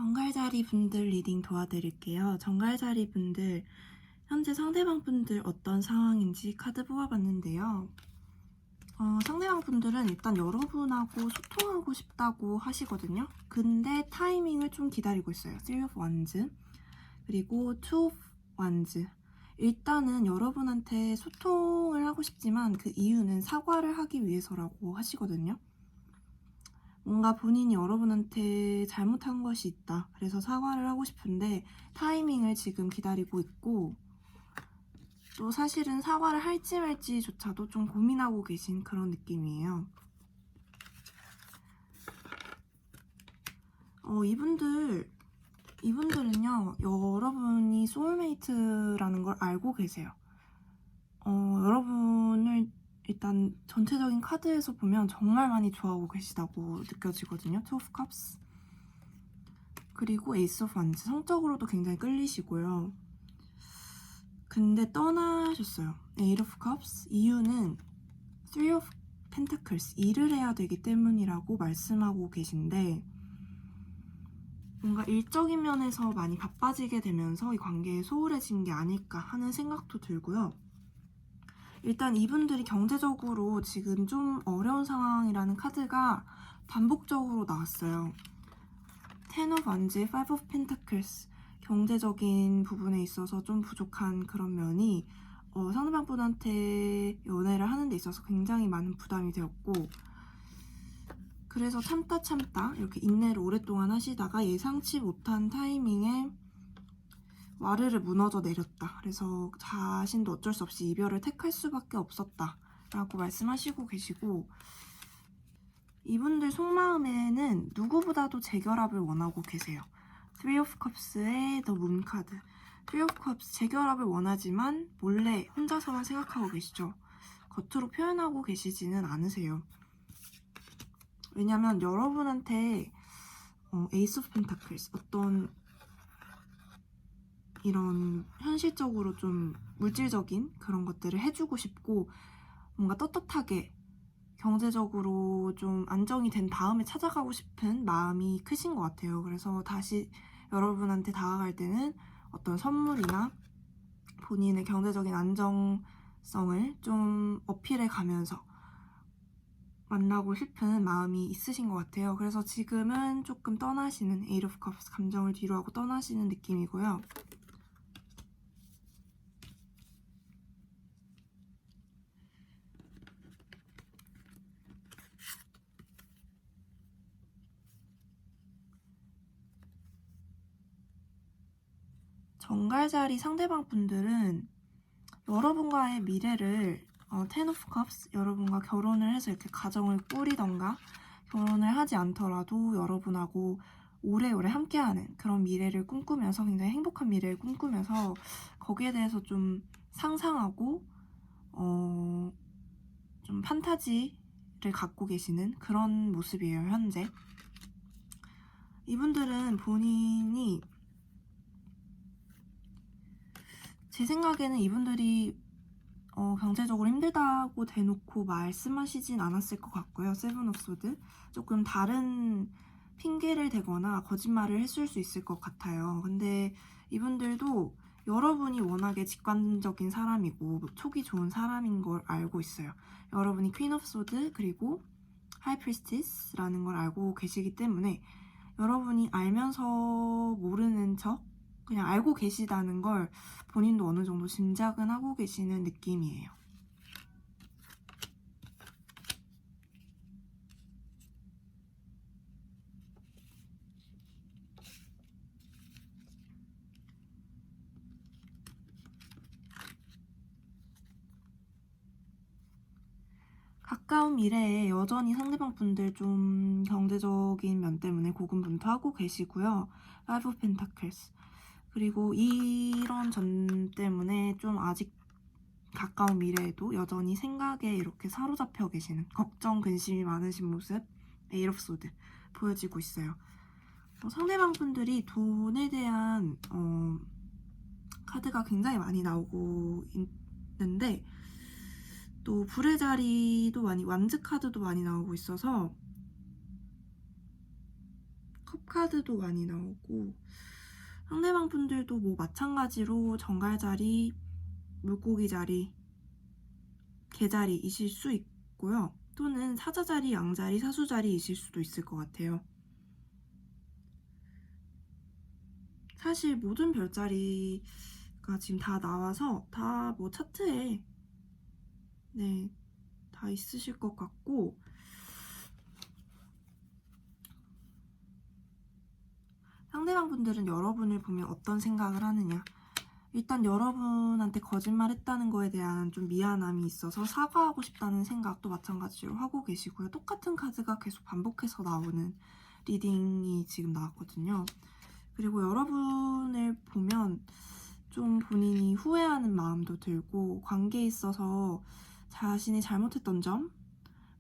정갈자리 분들 리딩 도와드릴게요. 정갈자리 분들, 현재 상대방 분들 어떤 상황인지 카드 뽑아봤는데요. 상대방 분들은 일단 여러분하고 소통하고 싶다고 하시거든요. 근데 타이밍을 좀 기다리고 있어요. Three of Wands, 그리고 Two of Wands. 일단은 여러분한테 소통을 하고 싶지만 그 이유는 사과를 하기 위해서라고 하시거든요. 뭔가 본인이 여러분한테 잘못한 것이 있다. 그래서 사과를 하고 싶은데 타이밍을 지금 기다리고 있고, 또 사실은 사과를 할지 말지조차도 좀 고민하고 계신 그런 느낌이에요. 이분들은요, 여러분이 소울메이트라는 걸 알고 계세요. 여러분을 일단 전체적인 카드에서 보면 정말 많이 좋아하고 계시다고 느껴지거든요. Two of Cups. 그리고 에이스 오브 완즈, 성적으로도 굉장히 끌리시고요. 근데 떠나셨어요. 에이트 오브 컵스, 이유는 쓰리 오브 펜타클스, 일을 해야 되기 때문이라고 말씀하고 계신데, 뭔가 일적인 면에서 많이 바빠지게 되면서 이 관계에 소홀해진 게 아닐까 하는 생각도 들고요. 일단 이분들이 경제적으로 지금 좀 어려운 상황이라는 카드가 반복적으로 나왔어요. Ten of Wands, Five of Pentacles. 경제적인 부분에 있어서 좀 부족한 그런 면이 상대방 분한테 연애를 하는 데 있어서 굉장히 많은 부담이 되었고, 그래서 참다 이렇게 인내를 오랫동안 하시다가 예상치 못한 타이밍에 와르르 무너져 내렸다. 그래서 자신도 어쩔 수 없이 이별을 택할 수밖에 없었다 라고 말씀하시고 계시고, 이분들 속마음에는 누구보다도 재결합을 원하고 계세요. Three of Cups의 The Moon 카드. Three of Cups, 재결합을 원하지만 몰래 혼자서만 생각하고 계시죠. 겉으로 표현하고 계시지는 않으세요. 왜냐면 여러분한테 Ace of Pentacles, 어떤 이런 현실적으로 좀 물질적인 그런 것들을 해주고 싶고, 뭔가 떳떳하게 경제적으로 좀 안정이 된 다음에 찾아가고 싶은 마음이 크신 것 같아요. 그래서 다시 여러분한테 다가갈 때는 어떤 선물이나 본인의 경제적인 안정성을 좀 어필해 가면서 만나고 싶은 마음이 있으신 것 같아요. 그래서 지금은 조금 떠나시는, Eight of Cups, 감정을 뒤로하고 떠나시는 느낌이고요. 정갈자리 상대방 분들은 여러분과의 미래를 Ten of Cups, 여러분과 결혼을 해서 이렇게 가정을 꾸리던가 결혼을 하지 않더라도 여러분하고 오래오래 함께하는 그런 미래를 꿈꾸면서, 굉장히 행복한 미래를 꿈꾸면서 거기에 대해서 좀 상상하고 좀 판타지를 갖고 계시는 그런 모습이에요, 현재. 이분들은 본인이, 제 생각에는 이분들이 경제적으로 힘들다고 대놓고 말씀하시진 않았을 것 같고요. 세븐 오브 소드, 조금 다른 핑계를 대거나 거짓말을 했을 수 있을 것 같아요. 근데 이분들도 여러분이 워낙에 직관적인 사람이고 촉이 좋은 사람인 걸 알고 있어요. 여러분이 퀸 오브 소드 그리고 하이 프리스티스라는 걸 알고 계시기 때문에, 여러분이 알면서 모르는 척 그냥 알고 계시다는 걸 본인도 어느 정도 짐작은 하고 계시는 느낌이에요. 가까운 미래에 여전히 상대방 분들 좀 경제적인 면 때문에 고군분투하고 계시고요. Five of Pentacles. 그리고 이런 점 때문에 좀 아직 가까운 미래에도 여전히 생각에 이렇게 사로잡혀 계시는, 걱정, 근심이 많으신 모습, Eight of Swords 보여지고 있어요. 상대방 분들이 돈에 대한 카드가 굉장히 많이 나오고 있는데, 또 불의 자리도 많이, 완즈 카드도 많이 나오고 있어서 컵카드도 많이 나오고 상대방 분들도 뭐 마찬가지로 정갈자리, 물고기자리, 개자리이실 수 있고요. 또는 사자자리, 양자리, 사수자리이실 수도 있을 것 같아요. 사실 모든 별자리가 지금 다 나와서 다 뭐 차트에 네, 다 있으실 것 같고 상대방 분들은 여러분을 보면 어떤 생각을 하느냐, 일단 여러분한테 거짓말했다는 거에 대한 좀 미안함이 있어서 사과하고 싶다는 생각도 마찬가지로 하고 계시고요. 똑같은 카드가 계속 반복해서 나오는 리딩이 지금 나왔거든요. 그리고 여러분을 보면 좀 본인이 후회하는 마음도 들고 관계에 있어서 자신이 잘못했던 점,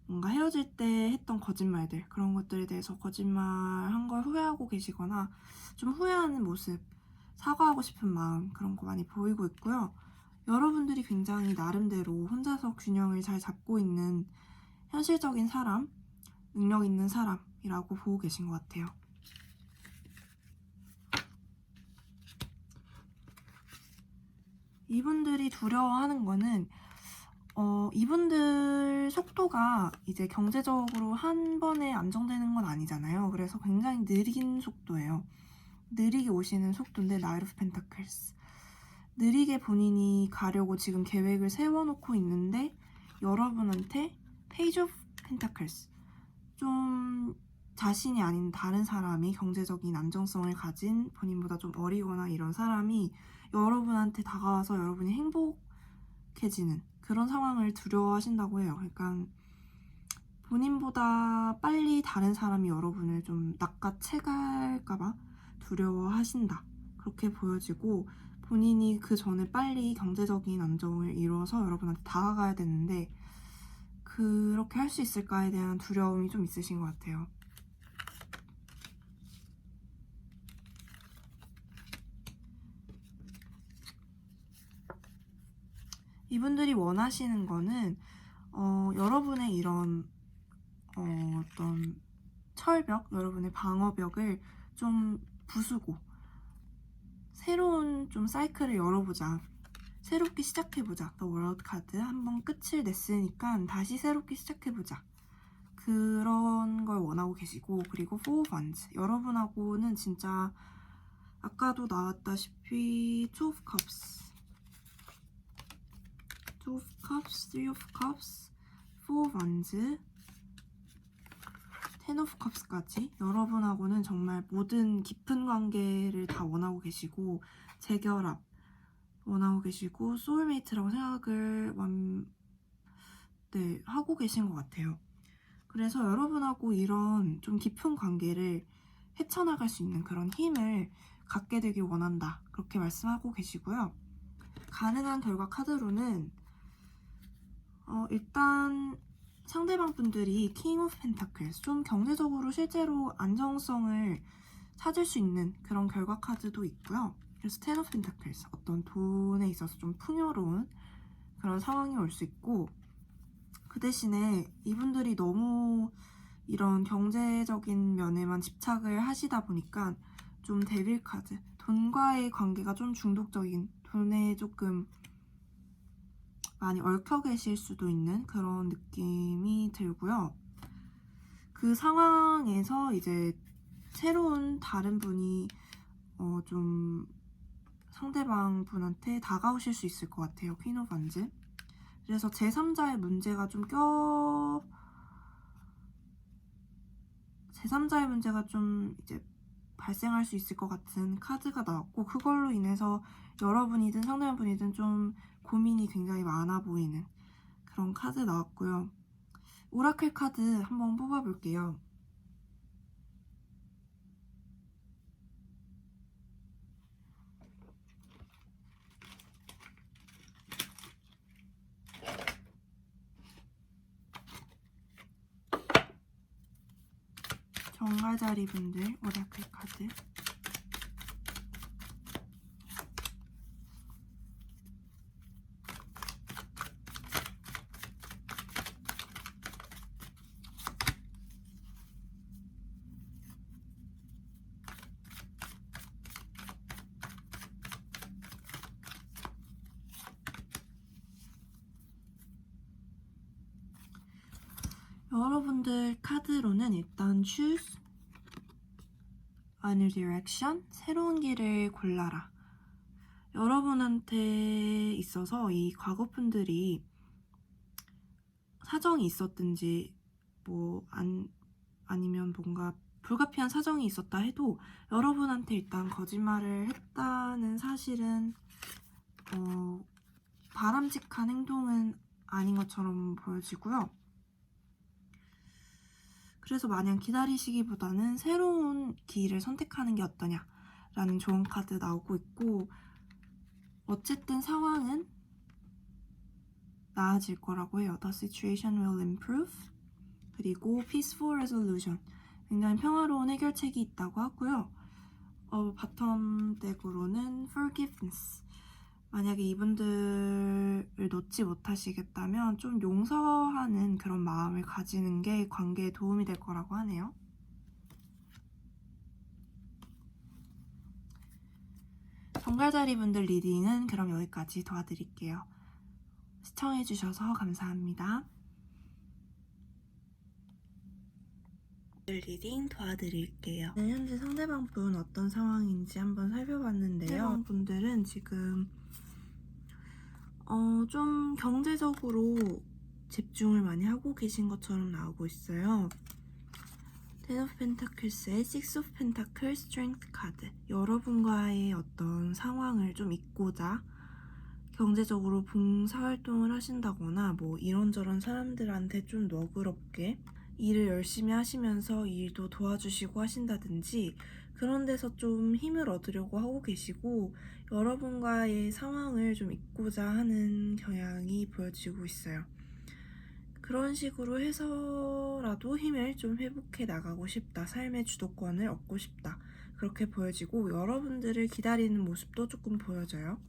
뭔가 헤어질 때 했던 거짓말들, 그런 것들에 대해서 거짓말한 걸 후회하고 계시거나 좀 후회하는 모습, 사과하고 싶은 마음, 그런 거 많이 보이고 있고요. 여러분들이 굉장히 나름대로 혼자서 균형을 잘 잡고 있는 현실적인 사람, 능력 있는 사람이라고 보고 계신 것 같아요. 이분들이 두려워하는 거는 이분들 속도가 이제 경제적으로 한 번에 안정되는 건 아니잖아요. 그래서 굉장히 느린 속도예요. 느리게 오시는 속도인데 나이트 오브 펜타클스, 느리게 본인이 가려고 지금 계획을 세워놓고 있는데 여러분한테 페이지 오브 펜타클스, 좀 자신이 아닌 다른 사람이 경제적인 안정성을 가진 본인보다 좀 어리거나 이런 사람이 여러분한테 다가와서 여러분이 행복해지는 그런 상황을 두려워하신다고 해요. 그러니까 본인보다 빨리 다른 사람이 여러분을 좀 낚아채갈까봐 두려워하신다, 그렇게 보여지고, 본인이 그 전에 빨리 경제적인 안정을 이뤄서 여러분한테 다가가야 되는데 그렇게 할 수 있을까에 대한 두려움이 좀 있으신 것 같아요. 이분들이 원하시는 거는 여러분의 이런 어떤 철벽, 여러분의 방어벽을 좀 부수고 새로운 좀 사이클을 열어보자, 새롭게 시작해보자, The World 카드 한번 끝을 냈으니까 다시 새롭게 시작해보자, 그런 걸 원하고 계시고, 그리고 Four of Wands, 여러분하고는 진짜 아까도 나왔다시피 Two of Cups, Two of Cups, Three of Cups, Four of Wands, Ten of Cups까지 여러분하고는 정말 모든 깊은 관계를 다 원하고 계시고 재결합 원하고 계시고 소울메이트라고 생각을 하고 계신 것 같아요. 그래서 여러분하고 이런 좀 깊은 관계를 헤쳐나갈 수 있는 그런 힘을 갖게 되길 원한다, 그렇게 말씀하고 계시고요. 가능한 결과 카드로는 일단 상대방 분들이 킹 오브 펜타클스, 좀 경제적으로 실제로 안정성을 찾을 수 있는 그런 결과 카드도 있고요. 그래서 텐 오브 펜타클스, 어떤 돈에 있어서 좀 풍요로운 그런 상황이 올 수 있고, 그 대신에 이분들이 너무 이런 경제적인 면에만 집착을 하시다 보니까 좀 데빌 카드, 돈과의 관계가 좀 중독적인, 돈에 조금 많이 얽혀 계실 수도 있는 그런 느낌이 들고요. 그 상황에서 이제 새로운 다른 분이 좀 상대방 분한테 다가오실 수 있을 것 같아요. 퀸 오브 완즈. 그래서 제3자의 문제가 제3자의 문제가 좀 이제 발생할 수 있을 것 같은 카드가 나왔고, 그걸로 인해서 여러분이든 상대방 분이든 좀 고민이 굉장히 많아 보이는 그런 카드 나왔고요. 오라클 카드 한번 뽑아볼게요. 정갈자리 분들 오라클 카드. 여러분들 카드로는 일단 choose a new direction, 새로운 길을 골라라. 여러분한테 있어서 이 과거분들이 사정이 있었든지 아니면 뭔가 불가피한 사정이 있었다 해도 여러분한테 일단 거짓말을 했다는 사실은 바람직한 행동은 아닌 것처럼 보여지고요. 그래서 마냥 기다리시기보다는 새로운 길을 선택하는 게 어떠냐라는 좋은 카드 나오고 있고, 어쨌든 상황은 나아질 거라고 해요. The situation will improve. 그리고 peaceful resolution. 굉장히 평화로운 해결책이 있다고 하고요. 바텀 덱으로는 forgiveness. 만약에 이분들을 놓지 못하시겠다면 좀 용서하는 그런 마음을 가지는 게 관계에 도움이 될 거라고 하네요. 정갈자리 분들 리딩은 그럼 여기까지 도와드릴게요. 시청해주셔서 감사합니다. 리딩 도와드릴게요. 현재 상대방 분 어떤 상황인지 한번 살펴봤는데요. 상대방 분들은 지금 좀 경제적으로 집중을 많이 하고 계신 것처럼 나오고 있어요. Ten of Pentakels의 Six of Pentacles Strength 카드. 여러분과의 어떤 상황을 좀 잊고자 경제적으로 봉사활동을 하신다거나 이런저런 사람들한테 좀 너그럽게 일을 열심히 하시면서 일도 도와주시고 하신다든지 그런 데서 좀 힘을 얻으려고 하고 계시고, 여러분과의 상황을 좀 잊고자 하는 경향이 보여지고 있어요. 그런 식으로 해서라도 힘을 좀 회복해 나가고 싶다, 삶의 주도권을 얻고 싶다, 그렇게 보여지고 여러분들을 기다리는 모습도 조금 보여져요.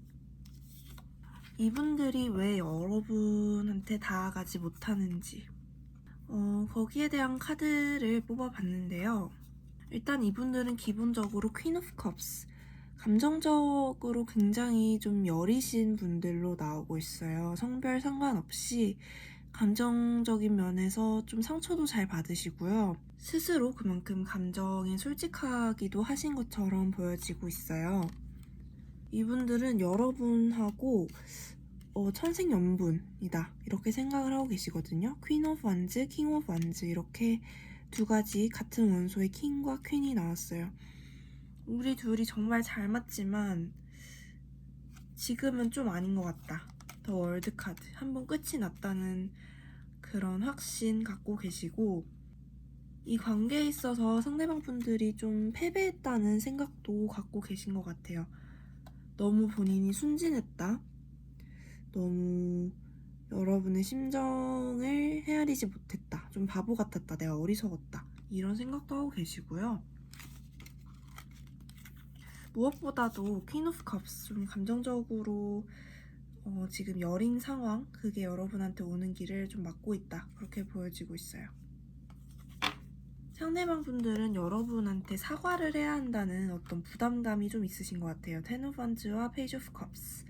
이분들이 왜 여러분한테 다가가지 못하는지 거기에 대한 카드를 뽑아봤는데요. 일단 이분들은 기본적으로 Queen of Cups, 감정적으로 굉장히 좀 여리신 분들로 나오고 있어요. 성별 상관없이 감정적인 면에서 좀 상처도 잘 받으시고요. 스스로 그만큼 감정에 솔직하기도 하신 것처럼 보여지고 있어요. 이분들은 여러분하고 천생연분이다, 이렇게 생각을 하고 계시거든요. 퀸 오브 완즈, 킹 오브 완즈, 이렇게 두 가지 같은 원소의 킹과 퀸이 나왔어요. 우리 둘이 정말 잘 맞지만 지금은 좀 아닌 것 같다. 더 월드 카드, 한번 끝이 났다는 그런 확신 갖고 계시고, 이 관계에 있어서 상대방 분들이 좀 패배했다는 생각도 갖고 계신 것 같아요. 너무 본인이 순진했다, 너무 여러분의 심정을 헤아리지 못했다, 좀 바보 같았다, 내가 어리석었다, 이런 생각도 하고 계시고요. 무엇보다도 퀸 오브 컵스, 좀 감정적으로 지금 여린 상황, 그게 여러분한테 오는 길을 좀 막고 있다, 그렇게 보여지고 있어요. 상대방 분들은 여러분한테 사과를 해야 한다는 어떤 부담감이 좀 있으신 것 같아요. 텐 오브 원즈와 페이지 오브 컵스.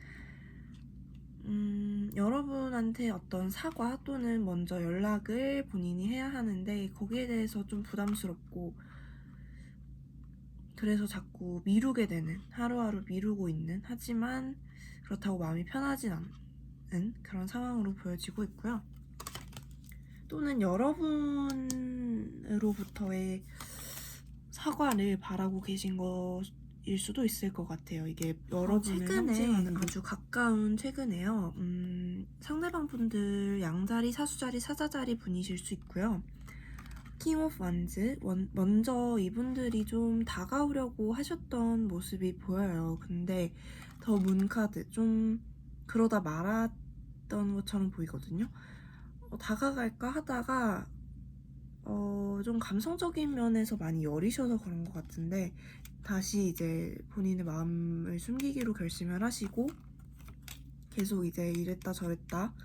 여러분한테 어떤 사과 또는 먼저 연락을 본인이 해야 하는데 거기에 대해서 좀 부담스럽고, 그래서 자꾸 미루게 되는, 하루하루 미루고 있는, 하지만 그렇다고 마음이 편하진 않은 그런 상황으로 보여지고 있고요. 또는 여러분으로부터의 사과를 바라고 계신 것일 수도 있을 것 같아요. 이게 여러분을 상징하는 아주 가까운 최근에요. 상대방 분들 양자리, 사수자리, 사자자리 분이실 수 있고요. 킹 오브 완즈, 먼저 이분들이 좀 다가오려고 하셨던 모습이 보여요. 근데 더 문 카드, 좀 그러다 말았던 것처럼 보이거든요. 다가갈까 하다가 좀 감성적인 면에서 많이 여리셔서 그런 것 같은데 다시 이제 본인의 마음을 숨기기로 결심을 하시고 계속 이제 이랬다 저랬다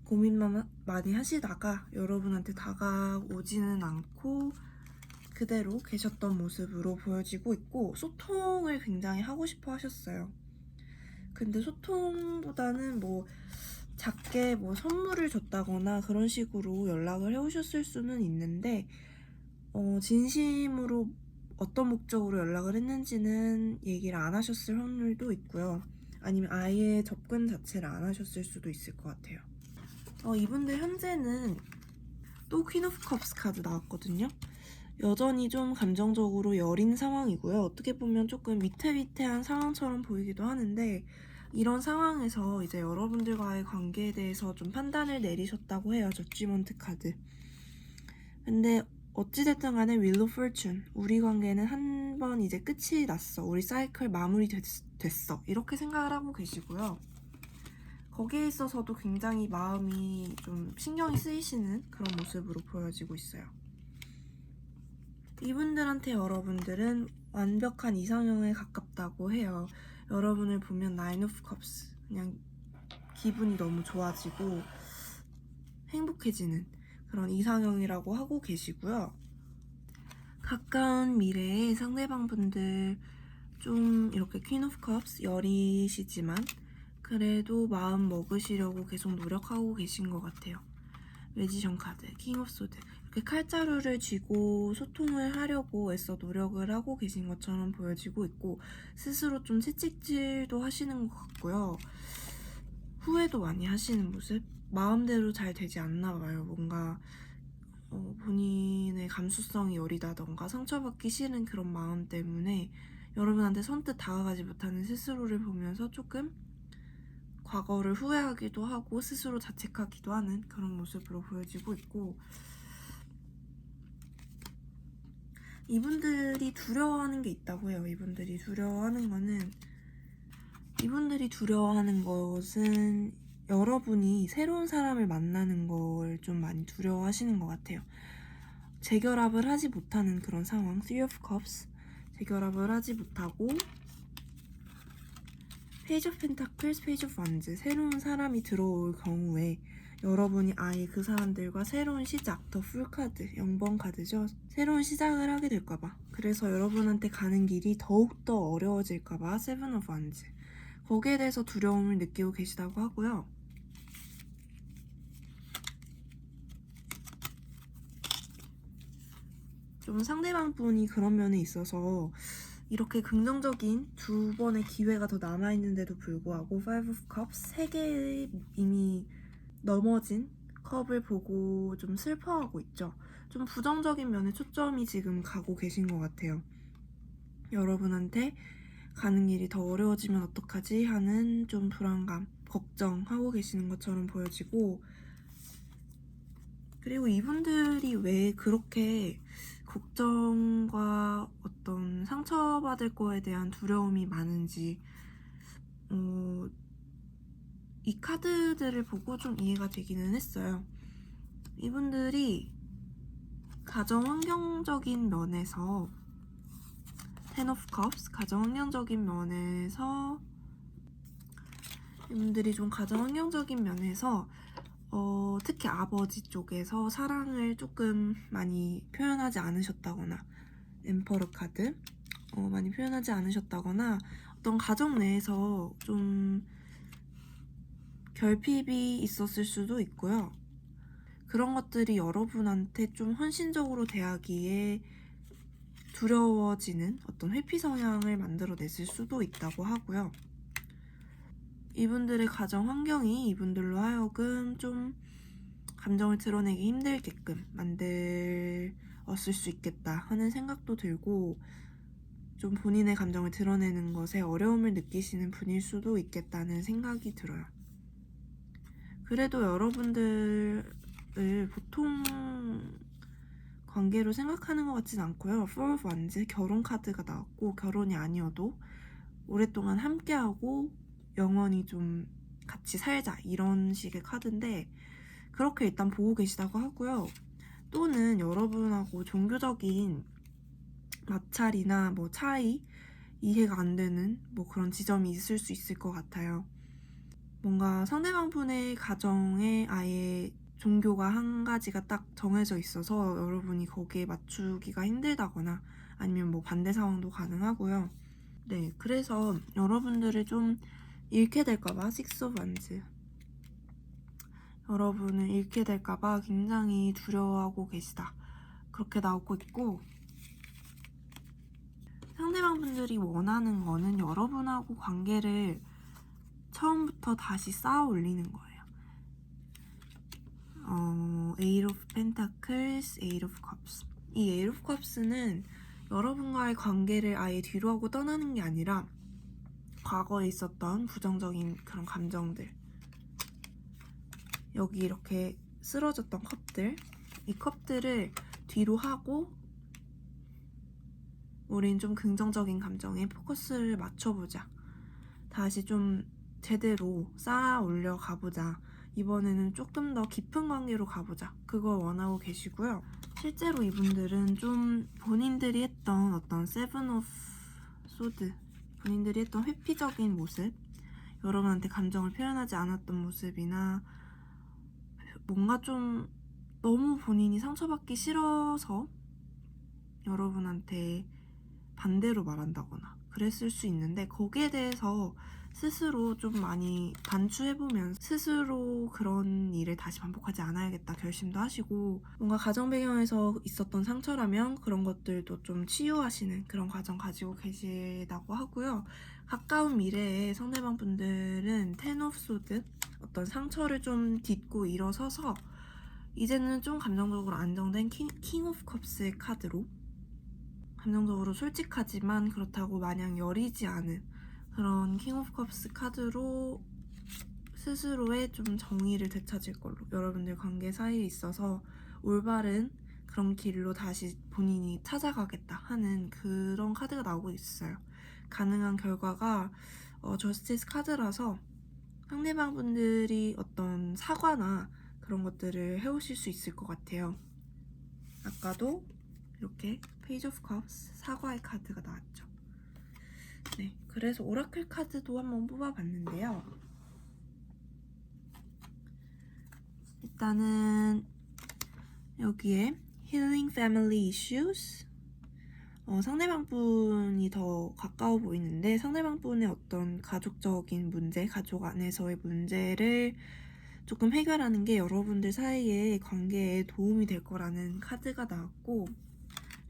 고민만 많이 하시다가 여러분한테 다가오지는 않고 그대로 계셨던 모습으로 보여지고 있고, 소통을 굉장히 하고 싶어 하셨어요. 근데 소통보다는 작게 뭐 선물을 줬다거나 그런 식으로 연락을 해오셨을 수는 있는데 진심으로 어떤 목적으로 연락을 했는지는 얘기를 안 하셨을 확률도 있고요. 아니면 아예 접근 자체를 안 하셨을 수도 있을 것 같아요. 이분들 현재는 또 퀸 오브 컵스 카드 나왔거든요. 여전히 좀 감정적으로 여린 상황이고요. 어떻게 보면 조금 위태위태한 상황처럼 보이기도 하는데 이런 상황에서 이제 여러분들과의 관계에 대해서 좀 판단을 내리셨다고 해요. 저지먼트 카드. 근데 어찌됐든 간에 윌 오브 포춘, 우리 관계는 한 번 이제 끝이 났어. 우리 사이클 마무리 됐어. 이렇게 생각을 하고 계시고요. 거기에 있어서도 굉장히 마음이 좀 신경이 쓰이시는 그런 모습으로 보여지고 있어요. 이분들한테 여러분들은 완벽한 이상형에 가깝다고 해요. 여러분을 보면 나인 오브 컵스, 그냥 기분이 너무 좋아지고 행복해지는 그런 이상형이라고 하고 계시고요. 가까운 미래에 상대방분들 좀 이렇게 퀸 오브 컵스 여리시지만 그래도 마음 먹으시려고 계속 노력하고 계신 것 같아요. 매지션 카드, 킹 오브 소드, 이렇게 칼자루를 쥐고 소통을 하려고 애써 노력을 하고 계신 것처럼 보여지고 있고 스스로 좀 채찍질도 하시는 것 같고요. 후회도 많이 하시는 모습? 마음대로 잘 되지 않나 봐요. 뭔가 본인의 감수성이 여리다던가 상처받기 싫은 그런 마음 때문에 여러분한테 선뜻 다가가지 못하는 스스로를 보면서 조금 과거를 후회하기도 하고 스스로 자책하기도 하는 그런 모습으로 보여지고 있고 이분들이 두려워하는 게 있다고 해요. 이분들이 두려워하는 것은 여러분이 새로운 사람을 만나는 걸 좀 많이 두려워하시는 것 같아요. 재결합을 하지 못하는 그런 상황, Three of Cups, 재결합을 하지 못하고 페이지 오브 펜타클스, 페이지 오브 원즈, 새로운 사람이 들어올 경우에 여러분이 아예 그 사람들과 새로운 시작, 더 풀 카드, 0번 카드죠. 새로운 시작을 하게 될까봐. 그래서 여러분한테 가는 길이 더욱더 어려워질까봐 세븐 오브 원즈. 거기에 대해서 두려움을 느끼고 계시다고 하고요. 좀 상대방 분이 그런 면에 있어서 이렇게 긍정적인 두 번의 기회가 더 남아있는데도 불구하고 Five of Cups, 3개의 이미 넘어진 컵을 보고 좀 슬퍼하고 있죠. 좀 부정적인 면에 초점이 지금 가고 계신 것 같아요. 여러분한테 가는 길이 더 어려워지면 어떡하지 하는 좀 불안감, 걱정하고 계시는 것처럼 보여지고 그리고 이분들이 왜 그렇게 걱정과 어떤 상처받을 거에 대한 두려움이 많은지 이 카드들을 보고 좀 이해가 되기는 했어요. 이분들이 가정 환경적인 면에서 Ten of Cups, 가정 환경적인 면에서 이분들이 좀 가정 환경적인 면에서 특히 아버지 쪽에서 사랑을 조금 많이 표현하지 않으셨다거나 엠퍼러 카드 많이 표현하지 않으셨다거나 어떤 가정 내에서 좀 결핍이 있었을 수도 있고요. 그런 것들이 여러분한테 좀 헌신적으로 대하기에 두려워지는 어떤 회피 성향을 만들어냈을 수도 있다고 하고요. 이분들의 가정 환경이 이분들로 하여금 좀 감정을 드러내기 힘들게끔 만들었을 수 있겠다 하는 생각도 들고 좀 본인의 감정을 드러내는 것에 어려움을 느끼시는 분일 수도 있겠다는 생각이 들어요. 그래도 여러분들을 보통 관계로 생각하는 것 같진 않고요. Four of Wands, 결혼 카드가 나왔고 결혼이 아니어도 오랫동안 함께하고 영원히 좀 같이 살자 이런 식의 카드인데 그렇게 일단 보고 계시다고 하고요. 또는 여러분하고 종교적인 마찰이나 뭐 차이, 이해가 안 되는 뭐 그런 지점이 있을 수 있을 것 같아요. 뭔가 상대방 분의 가정에 아예 종교가 한 가지가 딱 정해져 있어서 여러분이 거기에 맞추기가 힘들다거나 아니면 뭐 반대 상황도 가능하고요. 네, 그래서 여러분들을 좀 잃게 될까봐 Six of Wands. 여러분을 잃게 될까봐 굉장히 두려워하고 계시다. 그렇게 나오고 있고, 상대방 분들이 원하는 거는 여러분하고 관계를 처음부터 다시 쌓아 올리는 거예요. Eight of Pentacles, Eight of Cups. 이 Eight of Cups는 여러분과의 관계를 아예 뒤로 하고 떠나는 게 아니라 과거에 있었던 부정적인 그런 감정들, 여기 이렇게 쓰러졌던 컵들, 이 컵들을 뒤로 하고 우린 좀 긍정적인 감정에 포커스를 맞춰보자. 다시 좀 제대로 쌓아 올려 가보자. 이번에는 조금 더 깊은 관계로 가보자. 그걸 원하고 계시고요. 실제로 이분들은 좀 본인들이 했던 어떤 세븐 오브 소드, 본인들이 했던 회피적인 모습, 여러분한테 감정을 표현하지 않았던 모습이나 뭔가 좀 너무 본인이 상처받기 싫어서 여러분한테 반대로 말한다거나 그랬을 수 있는데, 거기에 대해서 스스로 좀 많이 반추해보면 스스로 그런 일을 다시 반복하지 않아야겠다 결심도 하시고, 뭔가 가정 배경에서 있었던 상처라면 그런 것들도 좀 치유하시는 그런 과정 가지고 계시다고 하고요. 가까운 미래에 상대방 분들은 텐 오브 소드, 어떤 상처를 좀 딛고 일어서서 이제는 좀 감정적으로 안정된 킹 오브 컵스의 카드로, 감정적으로 솔직하지만 그렇다고 마냥 여리지 않은 그런 킹 오브 컵스 카드로 스스로의 좀 정의를 되찾을 걸로, 여러분들 관계 사이에 있어서 올바른 그런 길로 다시 본인이 찾아가겠다 하는 그런 카드가 나오고 있어요. 가능한 결과가 저스티스 카드라서 상대방 분들이 어떤 사과나 그런 것들을 해오실 수 있을 것 같아요. 아까도 이렇게 페이지 오브 컵스, 사과의 카드가 나왔죠. 네, 그래서 오라클 카드도 한번 뽑아봤는데요. 일단은 여기에 Healing Family Issues, 상대방 분이 더 가까워 보이는데 상대방 분의 어떤 가족적인 문제, 가족 안에서의 문제를 조금 해결하는 게 여러분들 사이의 관계에 도움이 될 거라는 카드가 나왔고,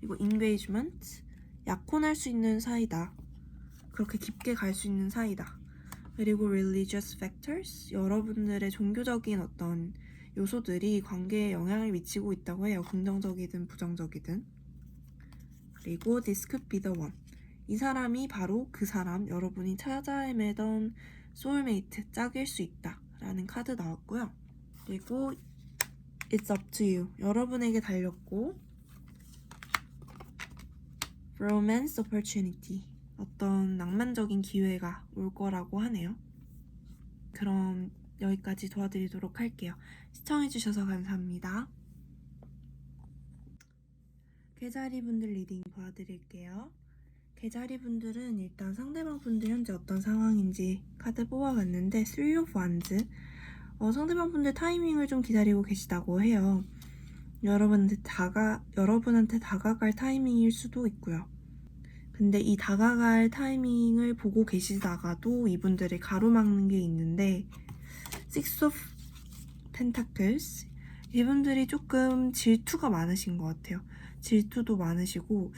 그리고 Engagement, 약혼할 수 있는 사이다, 그렇게 깊게 갈 수 있는 사이다. 그리고 Religious Factors, 여러분들의 종교적인 어떤 요소들이 관계에 영향을 미치고 있다고 해요. 긍정적이든 부정적이든. 그리고 This could be the one, 이 사람이 바로 그 사람, 여러분이 찾아 헤매던 소울메이트, 짝일 수 있다 라는 카드 나왔고요. 그리고 It's up to you, 여러분에게 달렸고, Romance opportunity, 어떤 낭만적인 기회가 올 거라고 하네요. 그럼 여기까지 도와드리도록 할게요. 시청해주셔서 감사합니다. 개자리 분들 리딩 도와드릴게요. 개자리 분들은 일단 상대방 분들 현재 어떤 상황인지 카드 뽑아봤는데 Three of Wands, 상대방 분들 타이밍을 좀 기다리고 계시다고 해요. 여러분한테 다가갈 타이밍일 수도 있고요. 근데 이 다가갈 타이밍을 보고 계시다가도 이분들이 가로막는 게 있는데 Six of Pentacles, 이분들이 조금 질투가 많으신 것 같아요. 질투도 많으시고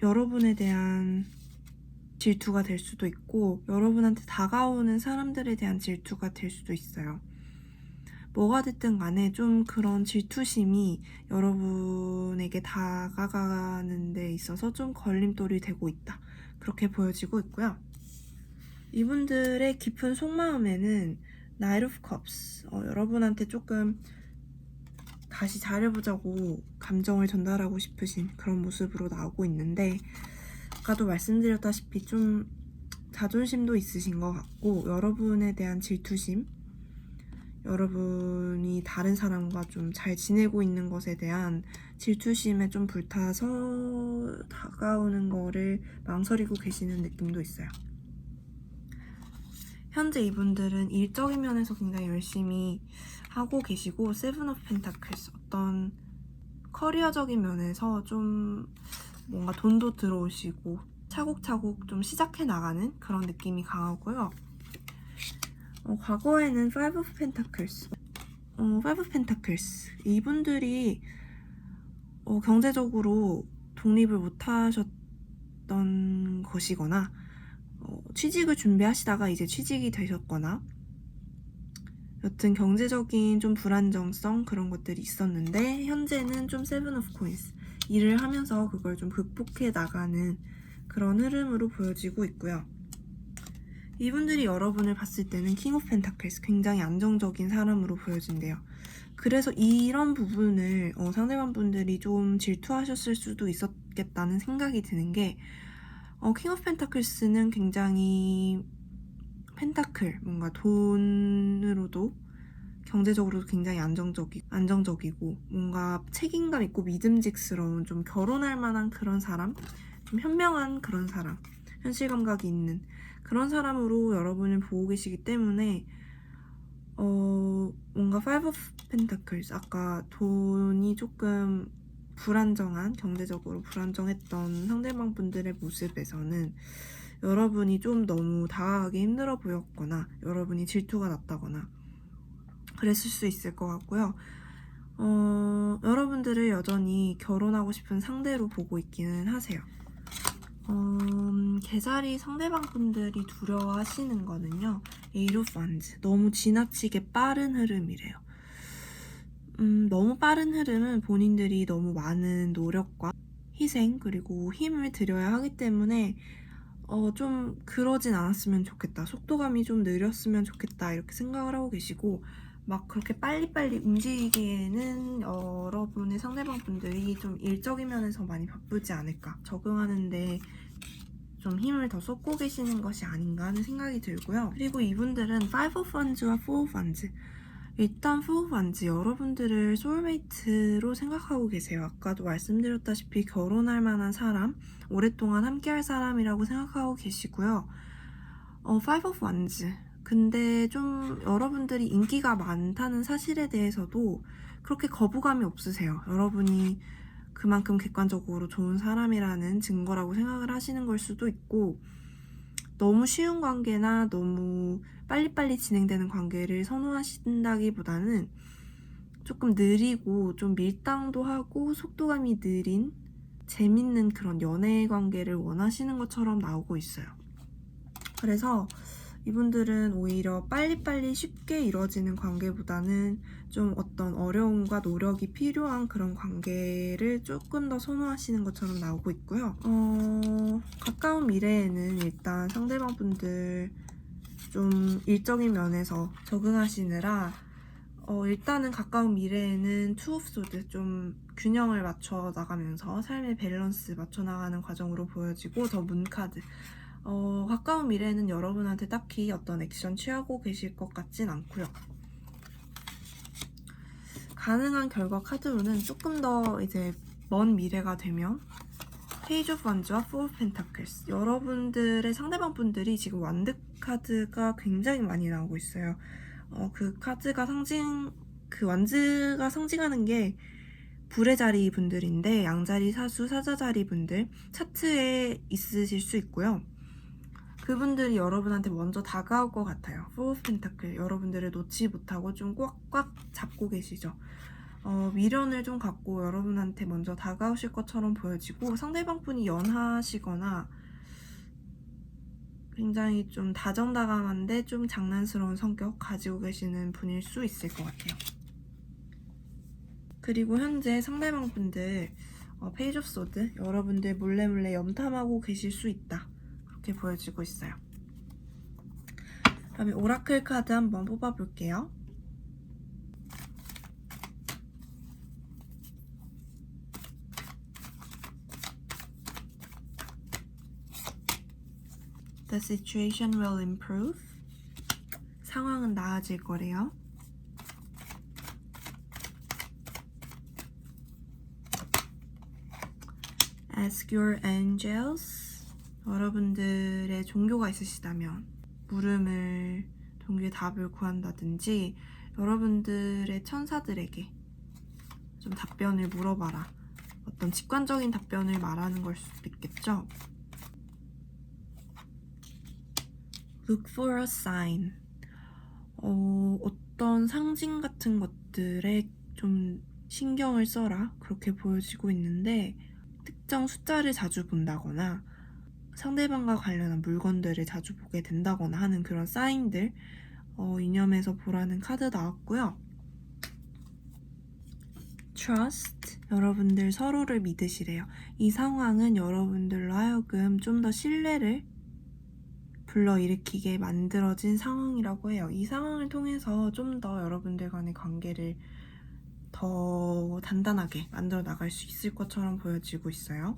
여러분에 대한 질투가 될 수도 있고 여러분한테 다가오는 사람들에 대한 질투가 될 수도 있어요. 뭐가 됐든 간에 좀 그런 질투심이 여러분에게 다가가는 데 있어서 좀 걸림돌이 되고 있다, 그렇게 보여지고 있고요. 이분들의 깊은 속마음에는 Knight of Cups, 여러분한테 조금 다시 잘해보자고 감정을 전달하고 싶으신 그런 모습으로 나오고 있는데, 아까도 말씀드렸다시피 좀 자존심도 있으신 것 같고 여러분에 대한 질투심, 여러분이 다른 사람과 좀 잘 지내고 있는 것에 대한 질투심에 좀 불타서 다가오는 거를 망설이고 계시는 느낌도 있어요. 현재 이분들은 일적인 면에서 굉장히 열심히 하고 계시고 Seven of Pentacles, 어떤 커리어적인 면에서 좀 뭔가 돈도 들어오시고 차곡차곡 좀 시작해 나가는 그런 느낌이 강하고요. 과거에는 Five of Pentacles, 파이브 펜타클스. 이분들이 경제적으로 독립을 못하셨던 것이거나 취직을 준비하시다가 이제 취직이 되셨거나 여튼 경제적인 좀 불안정성 그런 것들이 있었는데 현재는 좀 세븐 오브 코인스 일을 하면서 그걸 좀 극복해 나가는 그런 흐름으로 보여지고 있고요. 이분들이 여러분을 봤을 때는 킹 오브 펜타클스 굉장히 안정적인 사람으로 보여진대요. 그래서 이런 부분을 상대방 분들이 좀 질투하셨을 수도 있었겠다는 생각이 드는 게 킹 오브 펜타클스는 굉장히 펜타클 뭔가 돈으로도 경제적으로도 굉장히 안정적이고 뭔가 책임감 있고 믿음직스러운 좀 결혼할 만한 그런 사람, 좀 현명한 그런 사람, 현실 감각이 있는 그런 사람으로 여러분을 보고 계시기 때문에 뭔가 Five of Pentacles 아까 돈이 조금 경제적으로 불안정했던 상대방 분들의 모습에서는 여러분이 좀 너무 다가가기 힘들어 보였거나 여러분이 질투가 났다거나 그랬을 수 있을 것 같고요. 여러분들을 여전히 결혼하고 싶은 상대로 보고 있기는 하세요. 개자리 상대방 분들이 두려워하시는 거는요. 에이트 오브 원즈. 너무 지나치게 빠른 흐름이래요. 너무 빠른 흐름은 본인들이 너무 많은 노력과 희생 그리고 힘을 들여야 하기 때문에 좀 그러진 않았으면 좋겠다. 속도감이 좀 느렸으면 좋겠다. 이렇게 생각을 하고 계시고 막 그렇게 빨리빨리 움직이기에는 여러분의 상대방 분들이 좀 일적인 면에서 많이 바쁘지 않을까. 적응하는데 좀 힘을 더 쏟고 계시는 것이 아닌가 하는 생각이 들고요. 그리고 이분들은 5 of Wands와 4 of Wands. 일단 4 of Wands 여러분들을 소울메이트로 생각하고 계세요. 아까도 말씀드렸다시피 결혼할 만한 사람, 오랫동안 함께할 사람이라고 생각하고 계시고요. 5 of Wands. 근데 좀 여러분들이 인기가 많다는 사실에 대해서도 그렇게 거부감이 없으세요. 여러분이 그만큼 객관적으로 좋은 사람이라는 증거라고 생각을 하시는 걸 수도 있고 너무 쉬운 관계나 너무 빨리빨리 진행되는 관계를 선호하신다기보다는 조금 느리고 좀 밀당도 하고 속도감이 느린 재밌는 그런 연애 관계를 원하시는 것처럼 나오고 있어요. 그래서 이분들은 오히려 빨리빨리 쉽게 이루어지는 관계보다는 좀 어떤 어려움과 노력이 필요한 그런 관계를 조금 더 선호하시는 것처럼 나오고 있고요. 가까운 미래에는 일단 상대방 분들 좀 일적인 면에서 적응하시느라 일단은 가까운 미래에는 투 오브 소드 좀 균형을 맞춰 나가면서 삶의 밸런스 맞춰 나가는 과정으로 보여지고 더 문카드 가까운 미래에는 여러분한테 딱히 어떤 액션 취하고 계실 것 같진 않고요. 가능한 결과 카드로는 조금 더 이제 먼 미래가 되면 페이지 오브 완즈와 4 오브 펜타클스 여러분들의 상대방 분들이 지금 완드 카드가 굉장히 많이 나오고 있어요. 그 카드가 완즈가 상징하는 게 불의 자리 분들인데 양자리 사수 사자자리 분들 차트에 있으실 수 있고요. 그분들이 여러분한테 먼저 다가올 것 같아요. 4 오브 펜타클 여러분들을 놓지 못하고 좀 꽉꽉 잡고 계시죠. 미련을 좀 갖고 여러분한테 먼저 다가오실 것처럼 보여지고 상대방 분이 연하시거나 굉장히 좀 다정다감한데 좀 장난스러운 성격 가지고 계시는 분일 수 있을 것 같아요. 그리고 현재 상대방 분들 페이지 오브 소드 여러분들 몰래 염탐하고 계실 수 있다. 그렇게 보여지고 있어요. 그다음에 오라클 카드 한번 뽑아볼게요. The situation will improve. 상황은 나아질 거래요. Ask your angels. 여러분들의 종교가 있으시다면 물음을 종교의 답을 구한다든지 여러분들의 천사들에게 좀 답변을 물어봐라. 어떤 직관적인 답변을 말하는 걸 수도 있겠죠. Look for a sign. 어떤 상징 같은 것들 것들에 좀 신경을 써라 그렇게 보여지고 있는데 특정 숫자를 자주 본다거나 상대방과 관련한 물건들을 자주 보게 된다거나 하는 그런 사인들 이념에서 보라는 카드 나왔고요. Trust, 여러분들 서로를 믿으시래요. 이 상황은 여러분들로 하여금 좀 더 신뢰를 불러일으키게 만들어진 상황이라고 해요. 이 상황을 통해서 좀 더 여러분들 간의 관계를 더 단단하게 만들어 나갈 수 있을 것처럼 보여지고 있어요.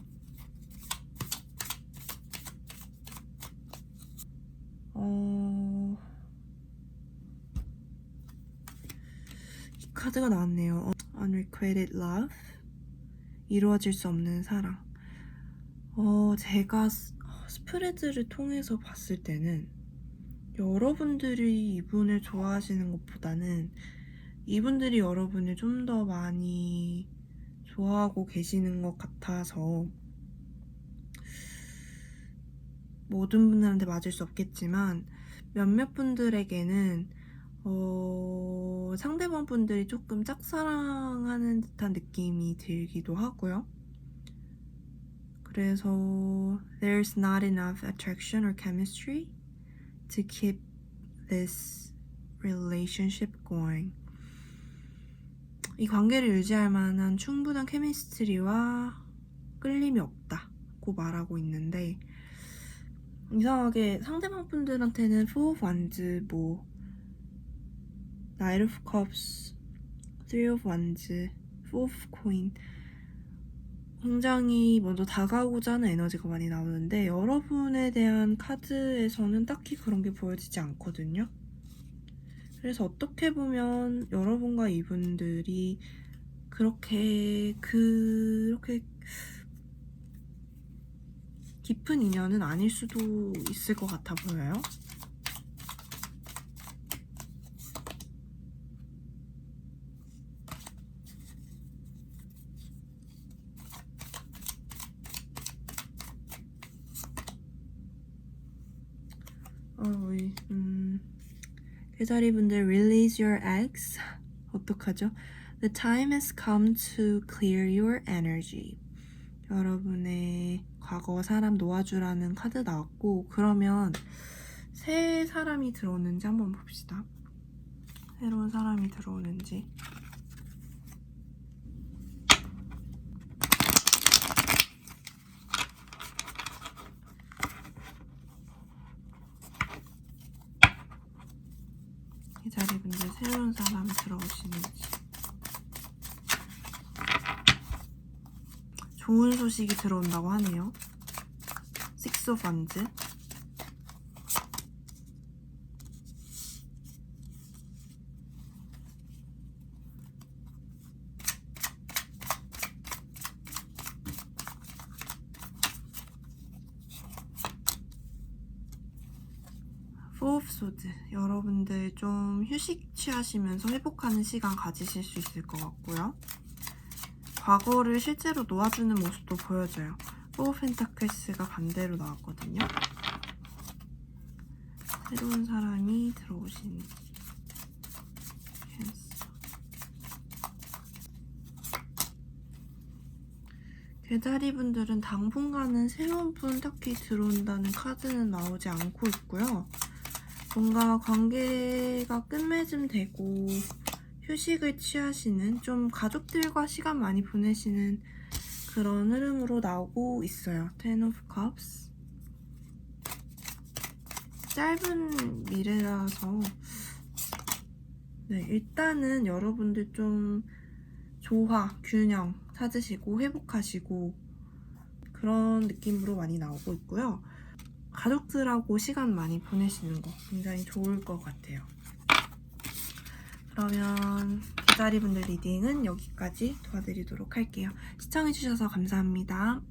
이 카드가 나왔네요. Unrequited love, 이루어질 수 없는 사랑. 제가 스프레드를 통해서 봤을 때는 여러분들이 이분을 좋아하시는 것보다는 이분들이 여러분을 좀 더 많이 좋아하고 계시는 것 같아서 모든 분들한테 맞을 수 없겠지만 몇몇 분들에게는 상대방 분들이 조금 짝사랑하는 듯한 느낌이 들기도 하고요. 그래서 there's not enough attraction or chemistry to keep this relationship going. 이 관계를 유지할 만한 충분한 케미스트리와 끌림이 없다고 말하고 있는데 이상하게 상대방 분들한테는 Four of Wands, Knight of Cups, Three of Wands, Four of Coin 굉장히 먼저 다가오고자 하는 에너지가 많이 나오는데 여러분에 대한 카드에서는 딱히 그런 게 보여지지 않거든요. 그래서 어떻게 보면 여러분과 이분들이 그렇게 깊은 인연은 아닐 수도 있을 것 같아 보여요. 계자리분들 release your eggs. 어떡하죠? The time has come to clear your energy. 여러분의 과거 사람 놓아주라는 카드 나왔고 그러면 새 사람이 들어오는지 한번 봅시다. 새로운 사람이 들어오는지. 계자리분들 새로운 사람 들어오시는지. 좋은 소식이 들어온다고 하네요. Six of Wands. Four of Swords. 여러분들 좀 휴식 취하시면서 회복하는 시간 가지실 수 있을 것 같고요. 과거를 실제로 놓아주는 모습도 보여져요. Four of Pentacles가 반대로 나왔거든요. 새로운 사람이 들어오신 계자리 분들은 당분간은 새로운 분 딱히 들어온다는 카드는 나오지 않고 있고요. 뭔가 관계가 끝맺음 되고 휴식을 취하시는, 좀 가족들과 시간 많이 보내시는 그런 흐름으로 나오고 있어요. Ten of Cups. 짧은 미래라서 일단은 여러분들 좀 조화, 균형 찾으시고 회복하시고 그런 느낌으로 많이 나오고 있고요. 가족들하고 시간 많이 보내시는 거 굉장히 좋을 것 같아요. 그러면 계자리 분들 리딩은 여기까지 도와드리도록 할게요. 시청해주셔서 감사합니다.